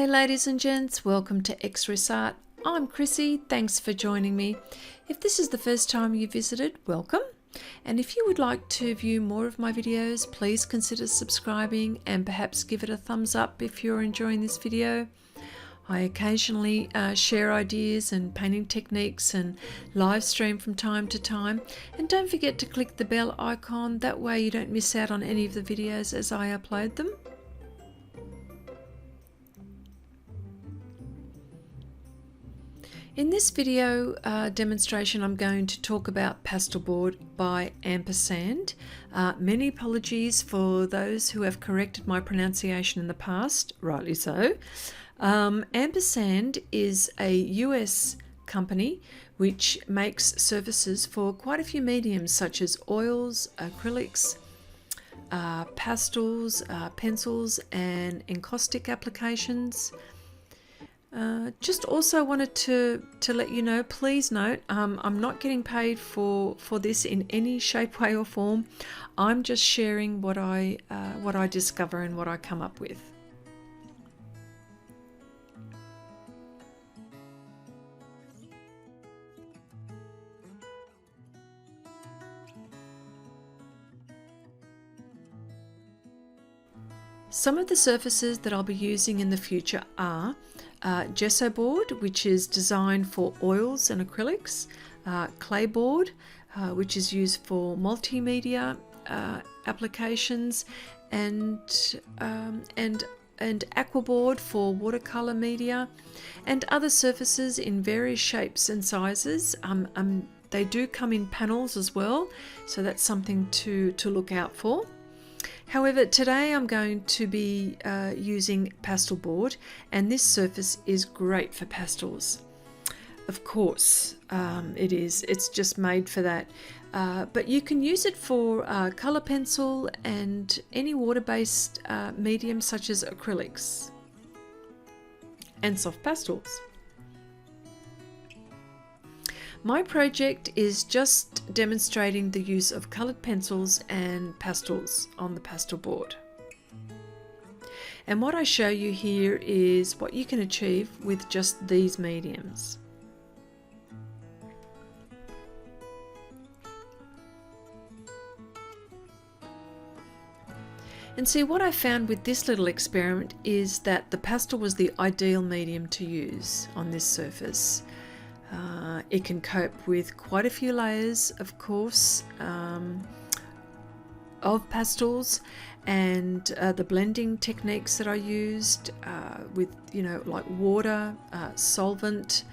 ladies and gents, welcome to Xrissart. I'm Chrissy, thanks for joining me. If this is the first time you visited, welcome. And if you would like to view more of my videos, please consider subscribing and perhaps give it a thumbs up if you're enjoying this video. I occasionally share ideas and painting techniques and live stream from time to time. And don't forget to click the bell icon, that way you don't miss out on any of the videos as I upload them. In this video demonstration, I'm going to talk about Pastelbord by Ampersand. Many apologies for those who have corrected my pronunciation in the past, rightly so. Ampersand is a US company which makes surfaces for quite a few mediums such as oils, acrylics, pastels, pencils and encaustic applications. Just also wanted to let you know, please note, I'm not getting paid for this in any shape, way or form. I'm just sharing what I discover and what I come up with. Some of the surfaces that I'll be using in the future are gesso board, which is designed for oils and acrylics, clay board, which is used for multimedia applications, and aqua board for watercolor media, and other surfaces in various shapes and sizes. They do come in panels as well, so that's something to look out for. However, today I'm going to be using Pastelbord, and this surface is great for pastels. Of course, it is. It's just made for that. But you can use it for colour pencil and any water-based medium such as acrylics and soft pastels. My project is just demonstrating the use of coloured pencils and pastels on the Pastelbord. And what I show you here is what you can achieve with just these mediums. And see, what I found with this little experiment is that the pastel was the ideal medium to use on this surface. It can cope with quite a few layers, of course, of pastels, and the blending techniques that I used with, like water, solvent.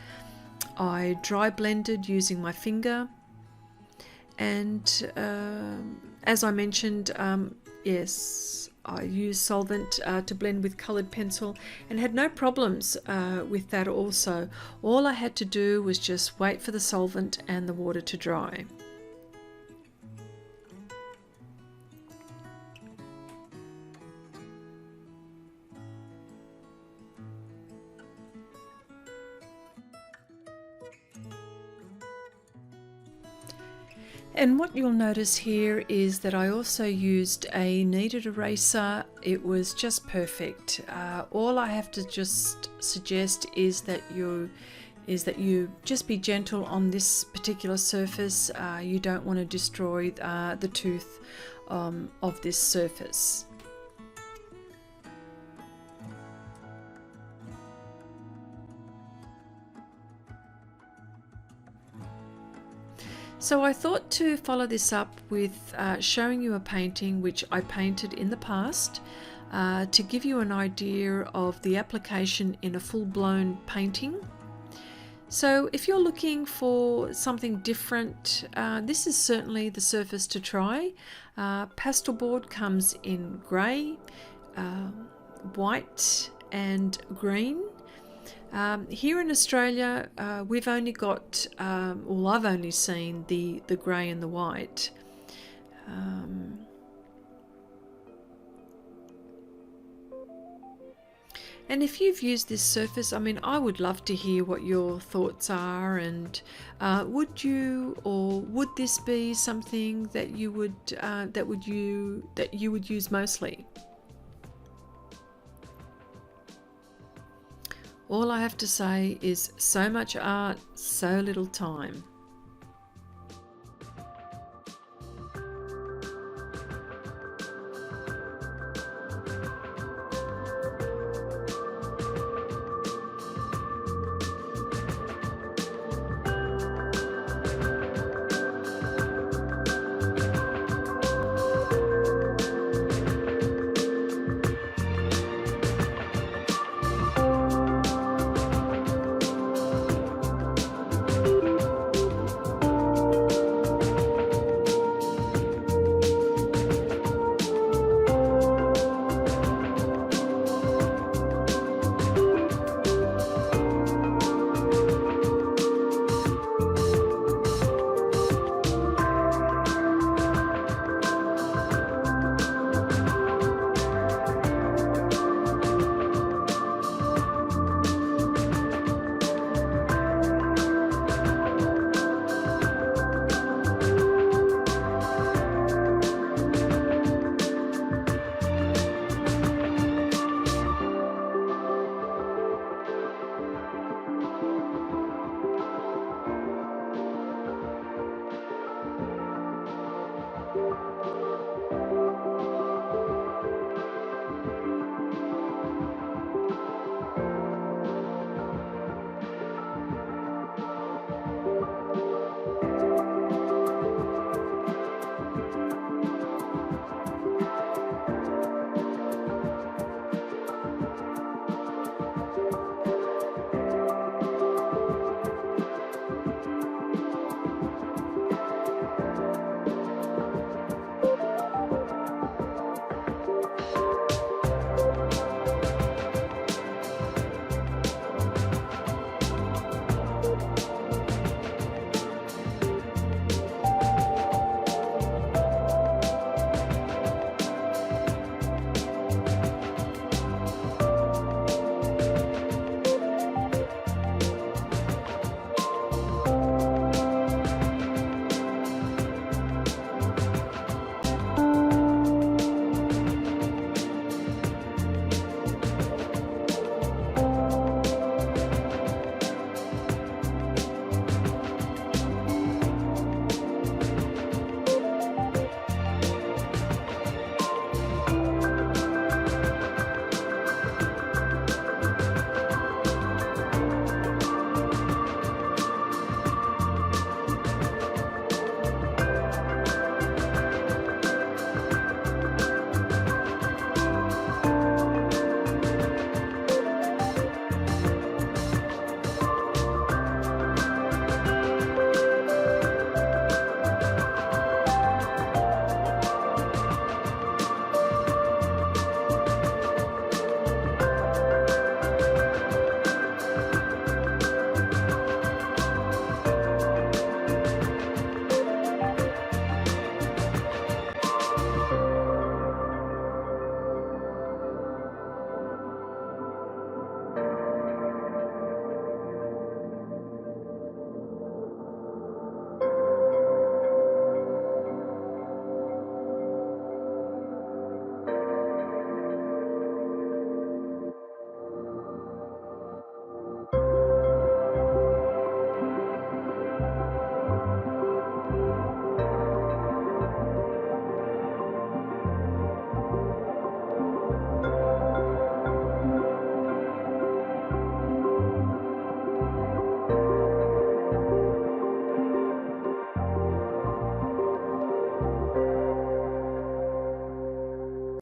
I dry blended using my finger, and as I mentioned, yes, I used solvent to blend with coloured pencil and had no problems with that also. All I had to do was just wait for the solvent and the water to dry. And what you'll notice here is that I also used a kneaded eraser. It was just perfect. All I have to just suggest is that you just be gentle on this particular surface. You don't want to destroy the tooth of this surface. So I thought to follow this up with showing you a painting which I painted in the past to give you an idea of the application in a full-blown painting. So if you're looking for something different, this is certainly the surface to try. Pastelbord comes in grey, white and green. Here in Australia, we've only got, well, I've only seen the grey and the white. And if you've used this surface, I mean, I would love to hear what your thoughts are, and would this be something that you would use mostly? All I have to say is so much art, so little time.